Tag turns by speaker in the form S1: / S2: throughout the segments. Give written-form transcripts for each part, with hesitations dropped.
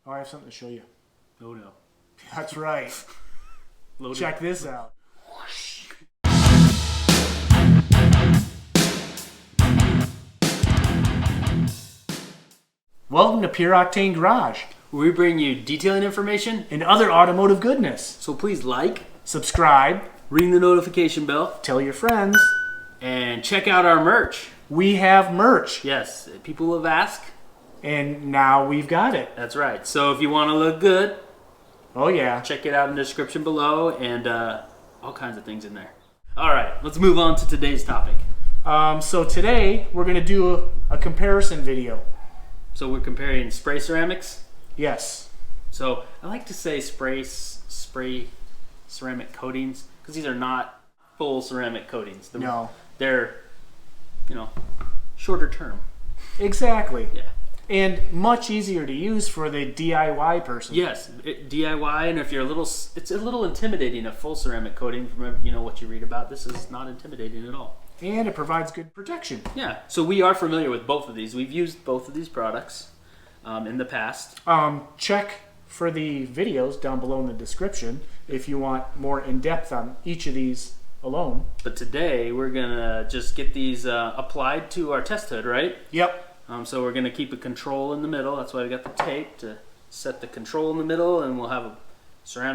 S1: Oh, I have something to show you.
S2: Oh no.
S1: That's right. Check this out. Welcome to Pure Octane Garage
S2: We bring you detailing information,
S1: and other automotive goodness.
S2: so please like,
S1: Subscribe,
S2: ring the notification bell,
S1: tell your friends.
S2: and check out our merch.
S1: We have merch,
S2: Yes, people have asked.
S1: and now we've got it.
S2: That's right. So if you want to look good,
S1: Oh yeah.
S2: check it out in the description below, and all kinds of things in there. All right, let's move on to today's topic.
S1: So today we're going to do a comparison video.
S2: So we're comparing spray ceramics.
S1: Yes.
S2: So I like to say spray ceramic coatings because these are not full ceramic coatings.
S1: No.
S2: They're, shorter term.
S1: Exactly.
S2: Yeah.
S1: And much easier to use for the DIY person.
S2: Yes, DIY, and if you're it's a little intimidating, a full ceramic coating from what you read about. This is not intimidating at all.
S1: And it provides good protection.
S2: Yeah, so we are familiar with both of these. We've used both of these products in the past.
S1: Check for the videos down below in the description if you want more in-depth on each of these alone.
S2: But today we're gonna just get these applied to our test hood, right?
S1: Yep.
S2: So we're gonna keep a control in the middle. That's why we got the tape to set the control in the middle, and we'll have a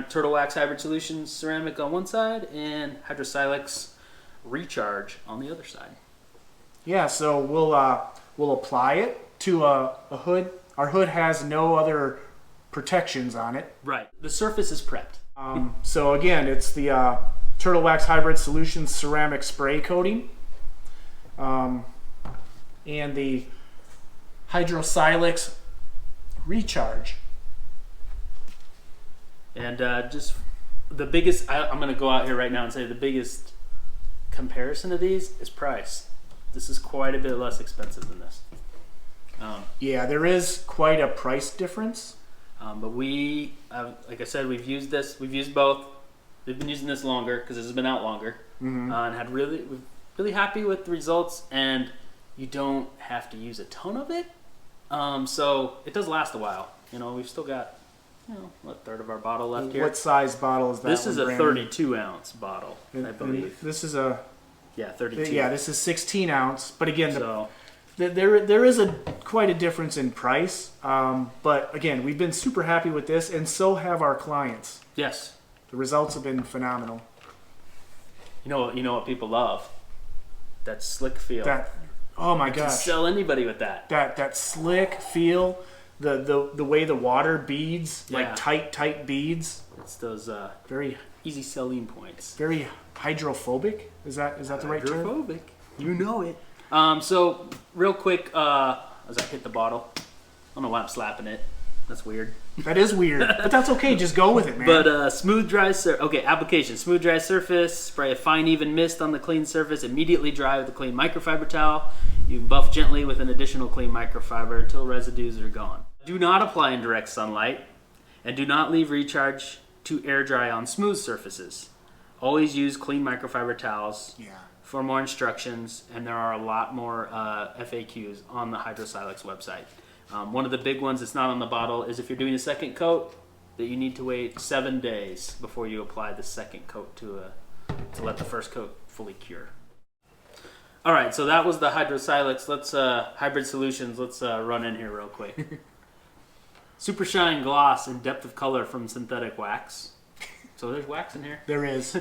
S2: Turtle Wax Hybrid Solutions ceramic on one side and HydroSilex Recharge on the other side.
S1: Yeah, so we'll apply it to a hood. Our hood has no other protections on it.
S2: Right. The surface is prepped.
S1: So again, it's the Turtle Wax Hybrid Solutions ceramic spray coating, and the HydroSilex Recharge.
S2: And just the biggest, I'm going to go out here right now and say the biggest comparison of these is price. This is quite a bit less expensive than this.
S1: Yeah, there is quite a price difference.
S2: But we, like I said, we've used this. We've used both. We've been using this longer because this has been out longer, and we're really happy with the results. And you don't have to use a ton of it, so it does last a while. We've still got a third of our bottle left here.
S1: What size bottle is that?
S2: This is a 32-ounce bottle, I believe.
S1: And this is a
S2: 32.
S1: Yeah, this is 16 ounce. But again, there is quite a difference in price. But again, we've been super happy with this, and so have our clients.
S2: Yes.
S1: The results have been phenomenal.
S2: You know what people love? That slick feel.
S1: Oh my
S2: You can
S1: gosh.
S2: sell anybody with that.
S1: That slick feel, the way the water beads,
S2: Yeah.
S1: like tight beads.
S2: It's those
S1: Very
S2: easy selling points.
S1: very hydrophobic. Is that the right term?
S2: Hydrophobic. You know it. So real quick, as I hit the bottle, I don't know why I'm slapping it. That's weird.
S1: That is weird, but that's okay. Just go with it, man.
S2: But smooth dry application. Smooth dry surface. Spray a fine even mist on the clean surface. Immediately dry with a clean microfiber towel. You buff gently with an additional clean microfiber until residues are gone. Do not apply in direct sunlight, and do not leave recharge to air dry on smooth surfaces. Always use clean microfiber towels.
S1: Yeah.
S2: For more instructions, and there are a lot more FAQs on the HydroSilex website. One of the big ones that's not on the bottle is if you're doing a second coat, that you need to wait 7 days before you apply the second coat to let the first coat fully cure. All right, so that was the HydroSilex. Let's Hybrid Solutions. Let's run in here real quick. Super shine gloss and depth of color from synthetic wax. So there's wax in here.
S1: There is.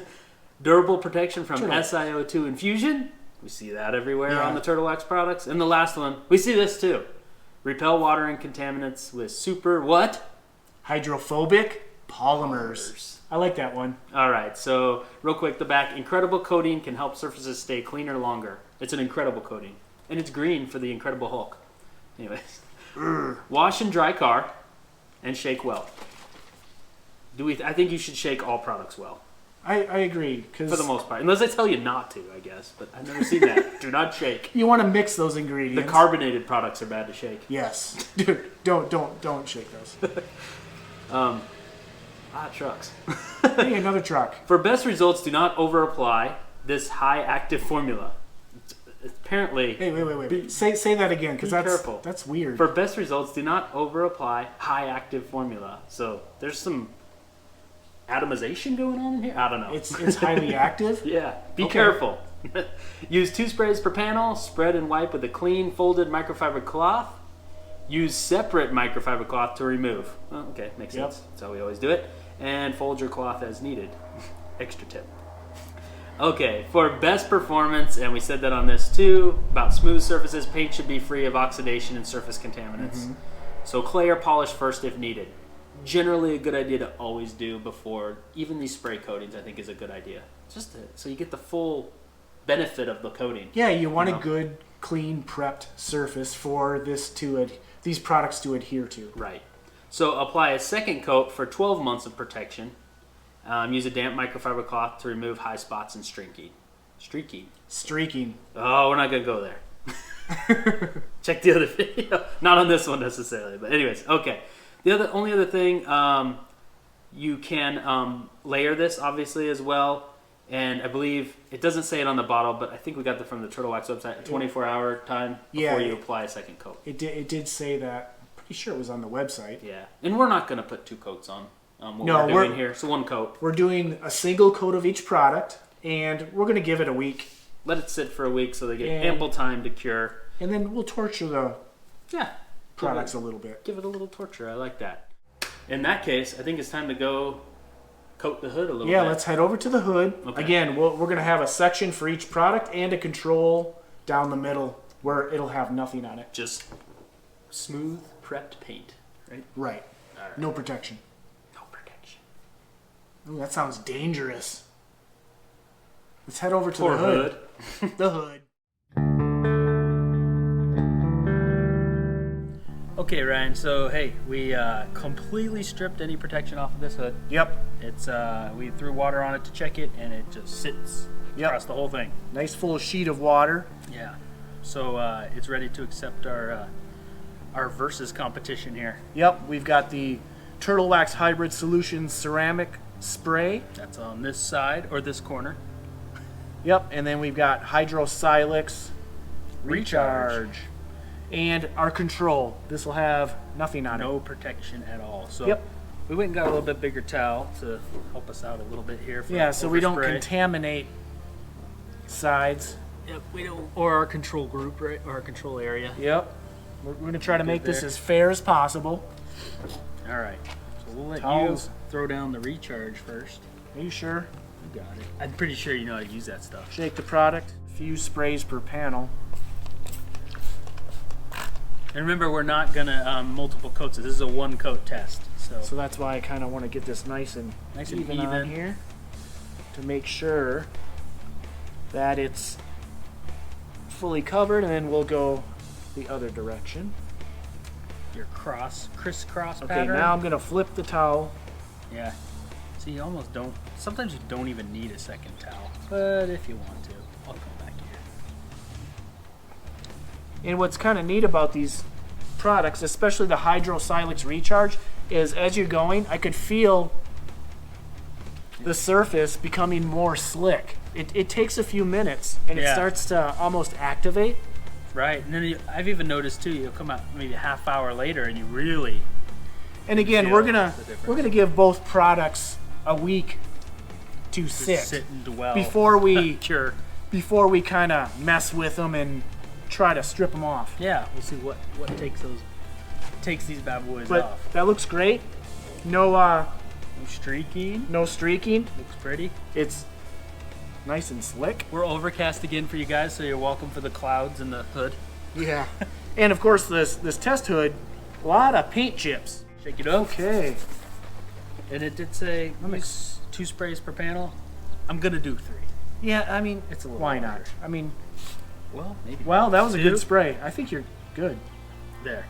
S2: Durable protection from SiO2 infusion. We see that everywhere on the Turtle Wax products. And the last one, we see this too. Repel water and contaminants with super what?
S1: Hydrophobic polymers. I like that one.
S2: All right, so real quick, the back. Incredible coating can help surfaces stay cleaner longer. It's an incredible coating. And it's green for the Incredible Hulk. Anyways. Wash and dry car and shake well. I think you should shake all products well.
S1: I agree.
S2: For the most part. Unless I tell you not to, I guess. But I've never seen that. Do not shake.
S1: You want to mix those ingredients.
S2: The carbonated products are bad to shake.
S1: Yes. Dude, don't shake those.
S2: Trucks.
S1: Hey, another truck.
S2: For best results, do not over-apply this high active formula. It's Apparently,
S1: Hey, wait. Say that again, because
S2: careful.
S1: that's weird.
S2: For best results, do not over-apply high active formula. So there's some atomization going on in here. I don't know.
S1: It's highly active.
S2: Yeah, be
S1: Okay.
S2: careful. Use 2 sprays per panel. Spread and wipe with a clean folded microfiber cloth. Use separate microfiber cloth to remove. Well, okay, makes
S1: Yep.
S2: sense. That's how we always do it. And fold your cloth as needed. Extra tip. Okay, for best performance, and we said that on this too, about smooth surfaces, paint should be free of oxidation and surface contaminants. So clay or polish first if needed. Generally a good idea to always do before, even these spray coatings I think is a good idea. So you get the full benefit of the coating.
S1: Yeah, you want
S2: You know?
S1: a good, clean, prepped surface for these products to adhere to.
S2: Right. So apply a second coat for 12 months of protection. Use a damp microfiber cloth to remove high spots and streaking.
S1: Streaking.
S2: Oh, we're not going to go there. Check the other video. Not on this one necessarily, but anyways, okay. The only other thing, you can layer this obviously as well. And I believe it doesn't say it on the bottle, but I think we got that from the Turtle Wax website. A 24-hour time before you apply a second coat.
S1: It did say that. I'm pretty sure it was on the website.
S2: Yeah, and we're not going to put 2 coats on.
S1: No,
S2: we're doing here. So 1 coat.
S1: We're doing a single coat of each product, and we're going to give it a week.
S2: Let it sit for a week so they get ample time to cure.
S1: And then we'll torture the
S2: Yeah,
S1: products a little bit.
S2: give it a little torture. I like that. In that case, I think it's time to go coat the hood a little bit.
S1: Yeah, let's head over to the hood.
S2: Okay.
S1: Again, we're going to have a section for each product and a control down the middle where it'll have nothing on it.
S2: Just smooth prepped paint, right?
S1: Right.
S2: All right.
S1: No protection.
S2: No protection.
S1: Ooh, that sounds dangerous. Let's head over to
S2: Poor
S1: the hood.
S2: hood.
S1: The hood.
S2: Okay, Ryan. So hey, we completely stripped any protection off of this hood.
S1: Yep.
S2: It's we threw water on it to check it, and it just sits across the whole thing.
S1: Nice full sheet of water.
S2: Yeah. So it's ready to accept our versus competition here.
S1: Yep. We've got the Turtle Wax Hybrid Solutions ceramic spray.
S2: That's on this side or this corner.
S1: Yep. And then we've got HydroSilex recharge. And our control. This will have nothing on it.
S2: No protection at all. So
S1: Yep.
S2: we went and got a little bit bigger towel to help us out a little bit here. For
S1: Yeah, so we don't
S2: overspray.
S1: contaminate sides.
S2: Yep, we don't. Or our control group, right? Or our control area.
S1: Yep. We're going to try to make this
S2: there.
S1: as fair as possible.
S2: All right. So we'll let
S1: Towels.
S2: you throw down the recharge first.
S1: Are you sure?
S2: You got it. I'm pretty sure you know how to use that stuff.
S1: Shake the product. Few sprays per panel.
S2: And remember, we're not gonna multiple coats. This is a 1 coat test.
S1: So that's why I kind of want to get this nice and even on here to make sure that it's fully covered, and then we'll go the other direction.
S2: Your crisscross
S1: Okay,
S2: pattern.
S1: now I'm going to flip the towel.
S2: Yeah. So you almost don't. Sometimes you don't even need a second towel. But if you want to, I'll come back here.
S1: And what's kind of neat about these products, especially the HydroSilex recharge, is as you're going, I could feel the surface becoming more slick. It takes a few minutes, and it
S2: Yeah.
S1: starts to almost activate.
S2: Right, and then I've even noticed too. You'll come out maybe a half hour later, and you really.
S1: And again,
S2: feel
S1: we're
S2: the
S1: gonna
S2: difference.
S1: give both products a week to sit
S2: and dwell
S1: before we
S2: cure.
S1: before we kind of mess with them and try to strip them off.
S2: Yeah, we'll see what takes these bad boys
S1: But
S2: off.
S1: that looks great. No
S2: No streaking.
S1: no streaking.
S2: Looks pretty.
S1: It's nice and slick.
S2: We're overcast again for you guys, so you're welcome for the clouds and the hood.
S1: Yeah. And of course this test hood, a lot of paint chips.
S2: Shake it up.
S1: Okay.
S2: And it did say use 2 sprays per panel. I'm gonna do 3.
S1: Yeah, I mean,
S2: It's a little
S1: why
S2: harder.
S1: not? I mean,
S2: Well, maybe.
S1: well, that was a
S2: 2.
S1: good spray. I think you're good.
S2: There.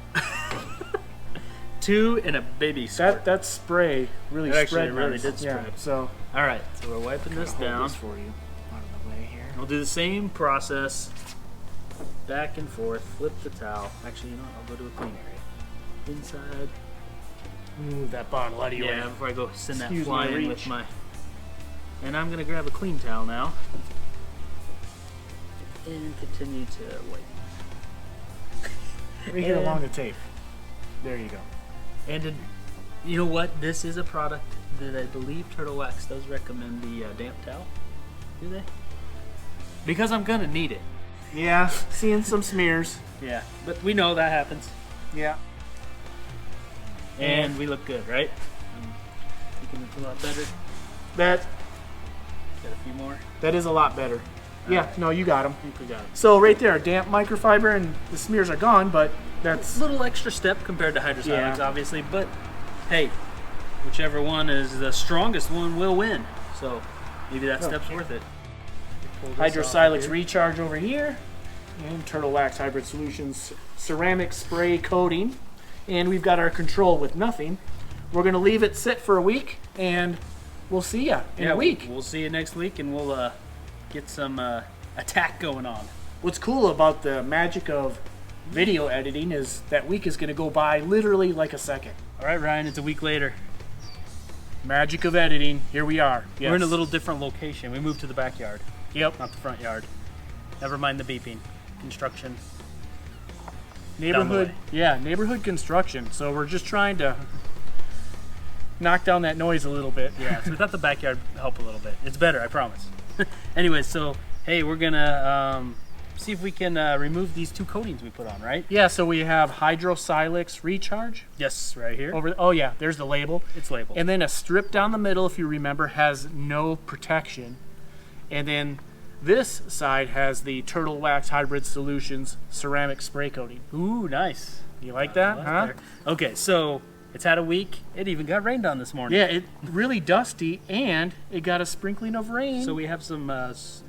S2: 2 and a baby squirt.
S1: That spray really
S2: It actually
S1: spread
S2: really
S1: nice.
S2: did
S1: Yeah.
S2: spread.
S1: So
S2: All right, so we're wiping this
S1: hold
S2: down.
S1: this for you out of the way here.
S2: We'll do the same process. Back and forth. Flip the towel. Actually, you know what? I'll go to a clean area. Inside.
S1: Move that bottle out of your
S2: Yeah,
S1: way.
S2: before I go send that
S1: Excuse me,
S2: flying
S1: reach.
S2: with my. And I'm gonna grab a clean towel now. And continue to wipe.
S1: Right here along the tape. There you go.
S2: And you know what? This is a product that I believe Turtle Wax does recommend the damp towel. Do they? Because I'm gonna need it.
S1: Yeah, seeing some smears.
S2: Yeah, but we know that happens.
S1: Yeah.
S2: And we look good, right? Thinking it's a lot better.
S1: That
S2: Got a few more.
S1: That is a lot better. Yeah,
S2: right.
S1: no, you got them.
S2: I think we got it.
S1: So right there, damp microfiber and the smears are gone, but that's...
S2: A little extra step compared to HydroSilex,
S1: Yeah.
S2: obviously, but hey, whichever one is the strongest one will win. So maybe that step's worth it.
S1: HydroSilex Recharge over here, and Turtle Wax Hybrid Solutions ceramic spray coating, and we've got our control with nothing. We're gonna leave it sit for a week, and we'll see ya in a week.
S2: We'll see you next week, and we'll get some attack going on.
S1: What's cool about the magic of video editing is that week is gonna go by literally like a second.
S2: All right, Ryan, it's a week later.
S1: Magic of editing. Here we are. Yes.
S2: We're in a little different location. We moved to the backyard.
S1: Yep.
S2: Not the front yard. Never mind the beeping. Construction.
S1: Neighborhood.
S2: way.
S1: Yeah, neighborhood construction. So we're just trying to knock down that noise a little bit.
S2: Yeah, so we thought the backyard help a little bit. It's better, I promise. Anyway, so hey, we're gonna see if we can remove these two coatings we put on, right?
S1: Yeah, so we have HydroSilex Recharge
S2: Yes, right here.
S1: over. Oh yeah, there's the label.
S2: It's labeled.
S1: And then a strip down the middle, if you remember, has no protection. And then this side has the Turtle Wax Hybrid Solutions ceramic spray coating.
S2: Ooh, nice.
S1: You like that, huh?
S2: There. Okay, so it's had a week. It even got rained on this morning.
S1: Yeah, it really dusty, and it got a sprinkling of rain.
S2: So we have some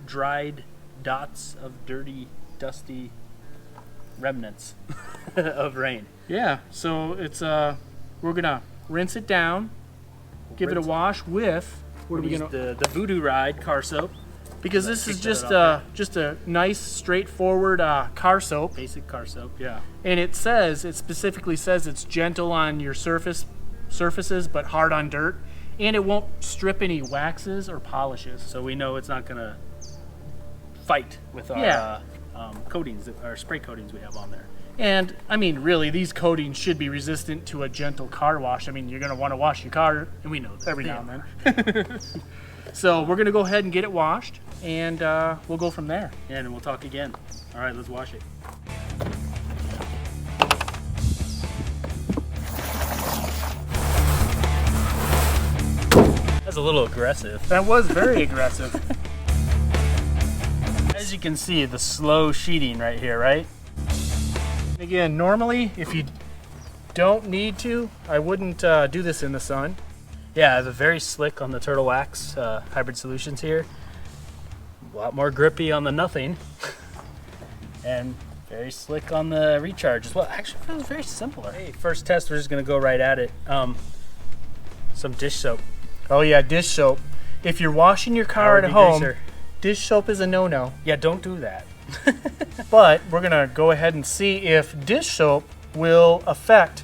S2: dried dots of dirty, dusty remnants of rain.
S1: yeah, so it's we're gonna rinse it down, give it a
S2: Rinse it.
S1: wash with what are we
S2: Use
S1: gonna?
S2: the Voodoo Ride car soap.
S1: Because this is
S2: Take
S1: just
S2: that off
S1: just a nice straightforward car soap.
S2: Basic car soap, yeah.
S1: And it specifically says it's gentle on your surfaces, but hard on dirt, and it won't strip any waxes or polishes.
S2: So we know it's not gonna fight with our
S1: Yeah.
S2: coatings, our spray coatings we have on there.
S1: And I mean, really, these coatings should be resistant to a gentle car wash. I mean, you're gonna want to wash your car, and we know that every now and then. So we're gonna go ahead and get it washed, and we'll go from there.
S2: Yeah, and we'll talk again. All right, let's wash it. That's a little aggressive.
S1: That was very aggressive.
S2: As you can see, the slow sheeting right here, right?
S1: Again, normally, if you don't need to, I wouldn't do this in the sun.
S2: Yeah, I have a very slick on the Turtle Wax Hybrid Solutions here. A lot more grippy on the Nothing. And very slick on the Recharge as well. Actually, it was very similar. Hey, first test, we're just gonna go right at it. Some dish soap.
S1: Oh yeah, dish soap. If you're washing your car
S2: Power
S1: at home,
S2: degreaser.
S1: dish soap is a no-no.
S2: Yeah, don't do that.
S1: But we're gonna go ahead and see if dish soap will affect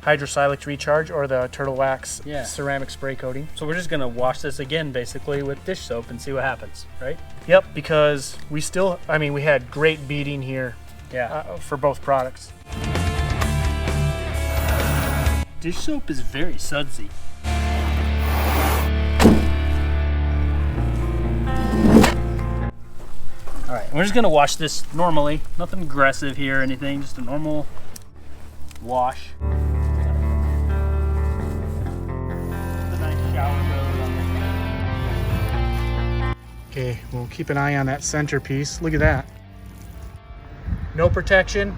S1: HydroSilex Recharge or the Turtle Wax
S2: Yeah.
S1: ceramic spray coating.
S2: So we're just gonna wash this again, basically, with dish soap and see what happens, right?
S1: Yep, because we had great beating here
S2: Yeah.
S1: for both products.
S2: Dish soap is very sudsy. All right, we're just gonna wash this normally. Nothing aggressive here or anything, just a normal wash. Just a nice shower load on this.
S1: Okay, we'll keep an eye on that centerpiece. Look at that. No protection,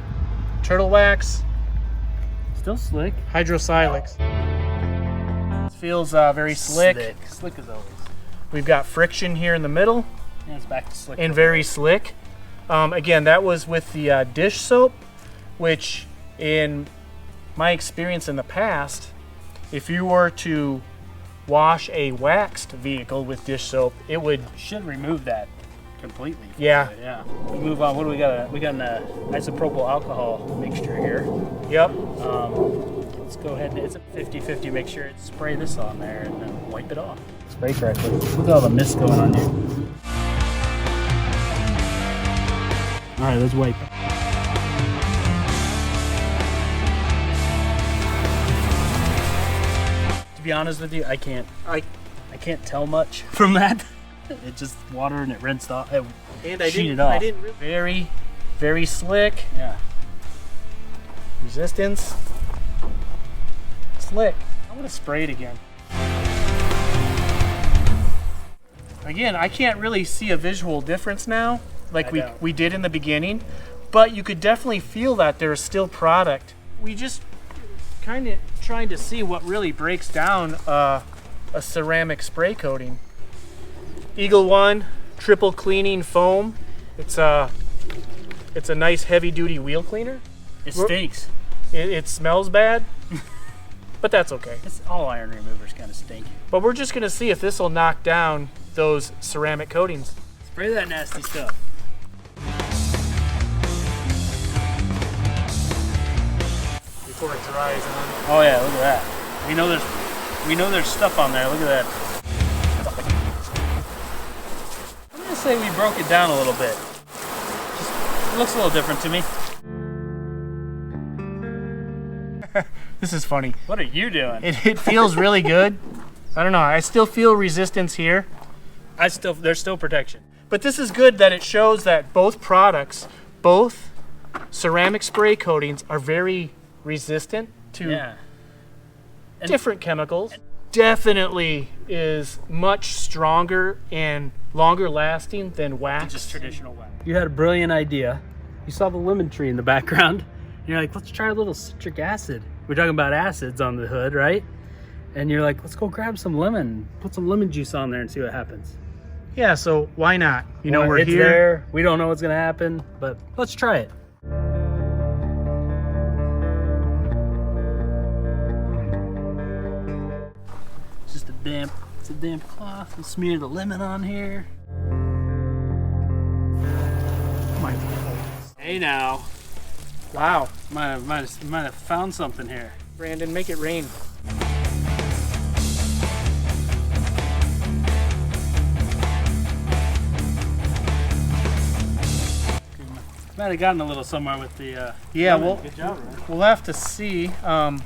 S1: Turtle Wax,
S2: Still slick.
S1: HydroSilex. Feels very slick.
S2: Slick as always.
S1: We've got friction here in the middle
S2: And it's back to slick.
S1: and very slick. Again, that was with the dish soap, which in my experience in the past, if you were to wash a waxed vehicle with dish soap, it would,
S2: should remove that completely.
S1: Yeah.
S2: Yeah. We move on. What do we got? We got an isopropyl alcohol mixture here.
S1: yep.
S2: Let's go ahead and it's a 50-50 mixture. Spray this on there and then wipe it off. Spray correctly. Look at all the mist going on here. All right, let's wipe. To be honest with you, I can't tell much from that. It just water and it rinsed off.
S1: And
S2: I
S1: didn't very, very slick.
S2: Yeah.
S1: Resistance. Slick. I'm gonna spray it again. Again, I can't really see a visual difference now, like we did in the beginning, but you could definitely feel that there's still product. We just kind of trying to see what really breaks down a ceramic spray coating. Eagle One triple cleaning foam. It's a nice heavy duty wheel cleaner.
S2: It stinks.
S1: It smells bad, but that's okay.
S2: It's all iron removers kind of stink.
S1: But we're just gonna see if this will knock down those ceramic coatings.
S2: Spray that nasty stuff.
S1: Before it dries on.
S2: Oh yeah, look at that. We know there's stuff on there. Look at that. I'm gonna say we broke it down a little bit. It looks a little different to me.
S1: This is funny.
S2: What are you doing?
S1: It feels really good. I don't know. I still feel resistance here.
S2: There's still protection.
S1: But this is good that it shows that both products, both ceramic spray coatings, are very resistant to different chemicals. Definitely is much stronger and longer lasting than wax.
S2: Just traditional wax. You had a brilliant idea. You saw the lemon tree in the background. You're like, let's try a little citric acid. We're talking about acids on the hood, right? And you're like, let's go grab some lemon, put some lemon juice on there and see what happens.
S1: Yeah, so why not? You know, we're
S2: it's
S1: here.
S2: There. We don't know what's gonna happen, but let's try it. Just it's a damp cloth. We'll smear the lemon on here. Hey now.
S1: Wow.
S2: Might have found something here.
S1: Brandon, make it rain.
S2: Might have gotten a little somewhere with the
S1: yeah,
S2: lemon. Good job, man.
S1: we'll have to see.
S2: Dry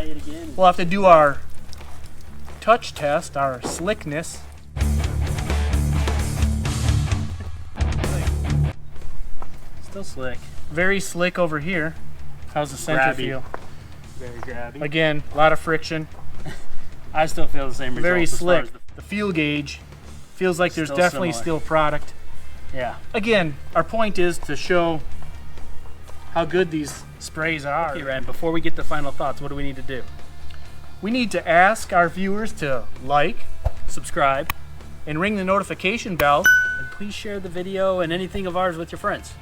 S2: it again.
S1: We'll have to do our touch test, our slickness.
S2: Still slick.
S1: Very slick over here. How's the center
S2: Grabby.
S1: feel?
S2: Very grabby.
S1: Again, a lot of friction.
S2: I still feel the same result.
S1: Very
S2: as far
S1: slick.
S2: as
S1: The feel gauge feels like there's
S2: Still
S1: definitely
S2: similar.
S1: still product.
S2: Yeah.
S1: Again, our point is to show how good these sprays are.
S2: Okay, Ryan, before we get to final thoughts, what do we need to do?
S1: We need to ask our viewers to like
S2: Subscribe.
S1: and ring the notification bell.
S2: And please share the video and anything of ours with your friends.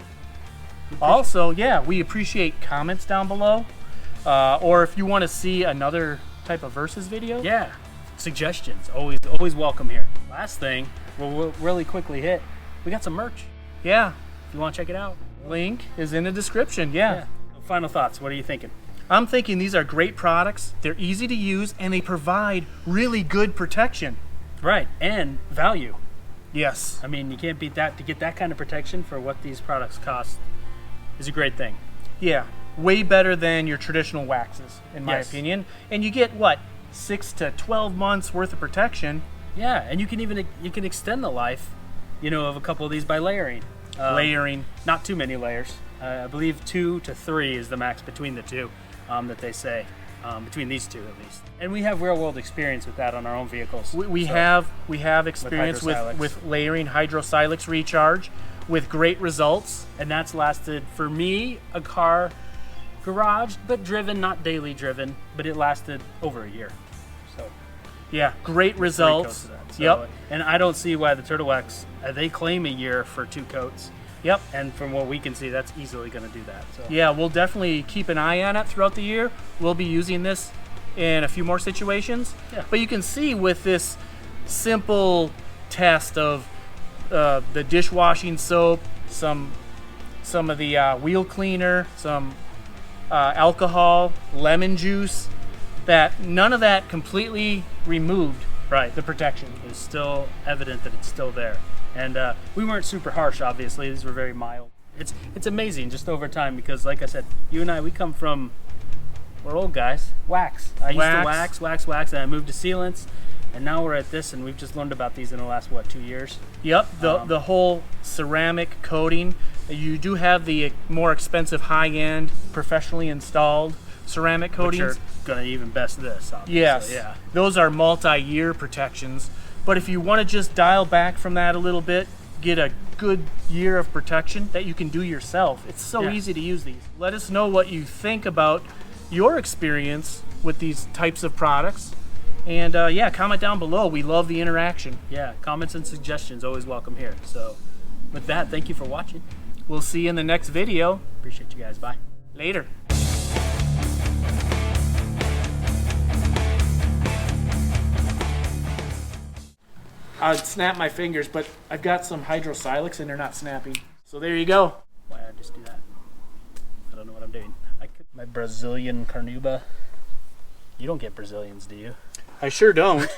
S1: Also, yeah, we appreciate comments down below. Or if you want to see another type of versus video.
S2: Yeah. Suggestions. Always welcome here. Last thing, we'll really quickly hit. We got some merch.
S1: Yeah,
S2: If you want to check it out.
S1: link is in the description. Yeah.
S2: So final thoughts. What are you thinking?
S1: I'm thinking these are great products. They're easy to use and they provide really good protection.
S2: Right. And value.
S1: Yes.
S2: I mean, you can't beat that. To get that kind of protection for what these products cost is a great thing.
S1: Yeah. Way better than your traditional waxes, in my
S2: Yes.
S1: opinion. And you get what? 6 to 12 months worth of protection.
S2: Yeah, and you can extend the life, of a couple of these by layering.
S1: Layering.
S2: Not too many layers. I believe 2 to 3 is the max between the two that they say. Between these two at least. And we have real world experience with that on our own vehicles.
S1: We
S2: So,
S1: have experience
S2: HydroSilex.
S1: with layering HydroSilex recharge with great results.
S2: and that's lasted for me a car garage but driven, not daily driven, but it lasted over a year. So
S1: Yeah, great results.
S2: Three coats of that. So,
S1: Yep.
S2: And I don't see why the Turtle Wax, they claim a year for 2 coats.
S1: Yep.
S2: And from what we can see, that's easily going to do that. So
S1: Yeah, we'll definitely keep an eye on it throughout the year. We'll be using this in a few more situations.
S2: Yeah.
S1: But you can see with this simple test of the dishwashing soap, some of the wheel cleaner, some alcohol, lemon juice, that none of that completely removed
S2: right,
S1: the protection.
S2: it's still evident that it's still there. And we weren't super harsh, obviously. These were very mild. It's amazing just over time because, like I said, you and I, we're old guys. Wax. I used to wax, and I moved to sealants, and now we're at this, and we've just learned about these in the last 2 years.
S1: Yep, the whole ceramic coating. You do have the more expensive, high-end, professionally installed ceramic coatings.
S2: Which are gonna even best this. Obviously.
S1: Yes,
S2: Yeah.
S1: those are multi-year protections. But if you want to just dial back from that a little bit, get a good year of protection that you can do yourself. It's so easy to use these. Let us know what you think about your experience with these types of products. And yeah, comment down below. We love the interaction.
S2: Yeah, comments and suggestions always welcome here. So with that, thank you for watching.
S1: We'll see you in the next video.
S2: Appreciate you guys. Bye.
S1: Later. I'd snap my fingers, but I've got some HydroSilex and they're not snapping. So there you go.
S2: Why I just do that? I don't know what I'm doing. My Brazilian carnuba. You don't get Brazilians, do you?
S1: I sure don't.